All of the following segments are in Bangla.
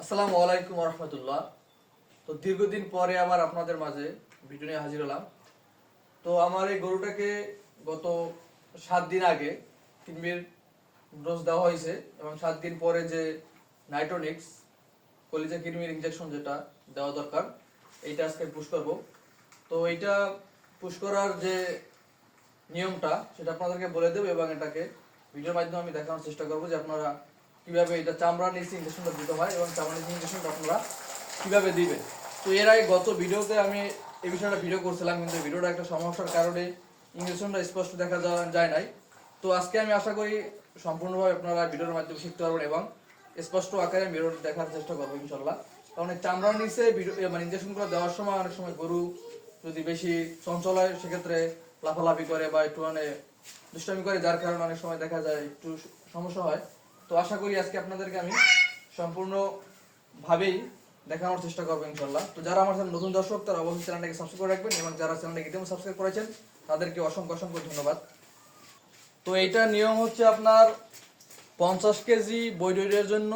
আসসালামু আলাইকুম রহমতুল্লাহ। তো দীর্ঘদিন পরে আবার আপনাদের মাঝে ভিডিও নিয়ে হাজির হলাম। তো আমার এই গরুটাকে গত 7 দিন আগে কৃমির ডোজ দেওয়া হয়েছে এবং 7 দিন পরে যে নাইট্রোনিক্স কলিজা কৃমির ইনজেকশন যেটা দেওয়া দরকার এইটা আজকে পুশ করব। তো এইটা পুশ করার যে নিয়মটা সেটা আপনাদেরকে বলে দেবো এবং এটাকে ভিডিওর মাধ্যমে আমি দেখানোর চেষ্টা করবো যে আপনারা কিভাবে এটা চামড়া নিচে ইনজেকশনটা দিতে হয় এবং চামড়া নিচে ইনজেকশনটা আপনারা কিভাবে দিবেন। তো এর আগে গত ভিডিওতে আমি এই বিষয়টা ভিডিও করছিলাম, কিন্তু ভিডিওটা একটা সমস্যার কারণে ইনজেকশনটা স্পষ্ট দেখা যায় নাই। তো আজকে আমি আশা করি সম্পূর্ণভাবে আপনারা ভিডিওর মাধ্যমে শিখতে পারবেন এবং স্পষ্ট আকারে ভিডিওটা দেখার চেষ্টা করবো ইনশাল্লাহ। কারণ এই চামড়ার নিচে মানে ইনজেকশনগুলো দেওয়ার সময় অনেক সময় গরু যদি বেশি চঞ্চল হয় সেক্ষেত্রে লাফালাফি করে বা একটু মানে দুষ্টামি করে, যার কারণে অনেক সময় দেখা যায় একটু সমস্যা হয়। তো আশা করি আজকে আপনাদেরকে আমি সম্পূর্ণ ভাবেই দেখানোর চেষ্টা করবো ইনশাল্লাহ। তো যারা আমার চ্যানেল নতুন দর্শক তারা অবশ্যই চ্যানেলটাকে সাবস্ক্রাইব করে রাখবেন এবং যারা চ্যানেলটাকে ইতিমধ্যে সাবস্ক্রাইব করেছেন তাদেরকে অসংখ্য অসংখ্য ধন্যবাদ। তো এইটা নিয়ম হচ্ছে আপনার 50 কেজি বৈডের জন্য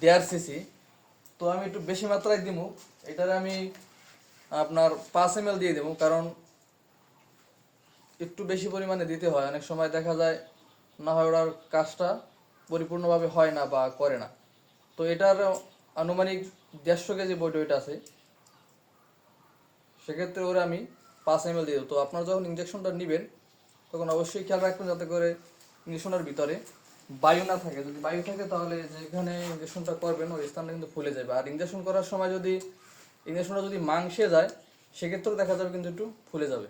1.5 সিসি। তো আমি একটু বেশি মাত্রায় দিব, এটারে আমি আপনার 5 ml দিয়ে দেবো, কারণ একটু বেশি পরিমাণে দিতে হয়। অনেক সময় দেখা যায় না হয় ওনার কাজটা পরিপূর্ণভাবে হয় না বা করে না। তো এটার আনুমানিক 150 কেজি বডি ওয়েট আছে, সেক্ষেত্রে ওরা আমি 5 ml দিয়ে দেবো। তো আপনারা যখন ইঞ্জেকশনটা নেবেন তখন অবশ্যই খেয়াল রাখবেন যাতে করে ইঞ্জেকশনের ভিতরে বায়ু না থাকে। যদি বায়ু থাকে তাহলে যেখানে ইঞ্জেকশনটা করবেন ওই স্থানটা কিন্তু ফুলে যাবে। আর ইঞ্জেকশন করার সময় যদি ইঞ্জেকশনটা যদি মাংসে যায় সেক্ষেত্রেও দেখা যাবে কিন্তু একটু ফুলে যাবে।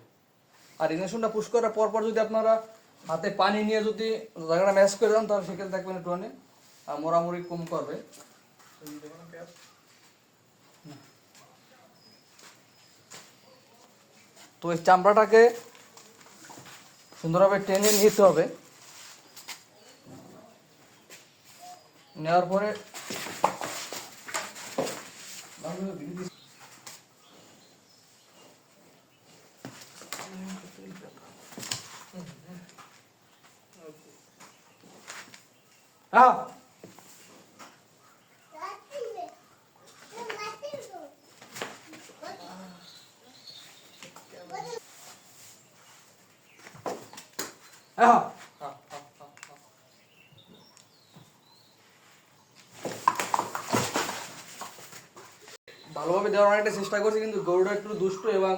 আর ইঞ্জেকশনটা পুশ করার পর যদি আপনারা হাতে পানি নিয়ে যদি জায়গাটা ম্যাশ করে দেন তাহলে সেক্ষেত্রে দেখবেন একটু মানে মোড়ামুড়ি কম করবে। তো এই চামড়াটাকে সুন্দরভাবে টেনে নিতে হবে। নেওয়ার পরে ভালোভাবে দেওয়ার অনেকটা চেষ্টা করছি, কিন্তু গরুটা একটু দুষ্ট এবং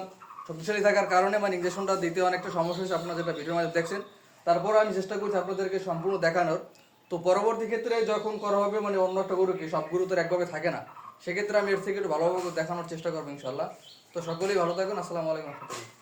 শক্তিশালী থাকার কারণে মানে ইঞ্জেকশনটা দিতে অনেকটা সমস্যা হয়েছে, আপনারা যেটা ভিডিওর মাঝে দেখছেন। তারপর আমি চেষ্টা করছি আপনাদেরকে সম্পূর্ণ দেখানোর। তো পরবর্তী ক্ষেত্রে যখন করা হবে মানে অন্য একটা গরুকে, সব গরু তো একভাবে থাকে না, সেক্ষেত্রে আমি এর থেকে একটু ভালোভাবে দেখানোর চেষ্টা করবো ইনশাল্লাহ। তো সকলেই ভালো থাকুন। আসসালামু আলাইকুম রহমতুল্লাহ।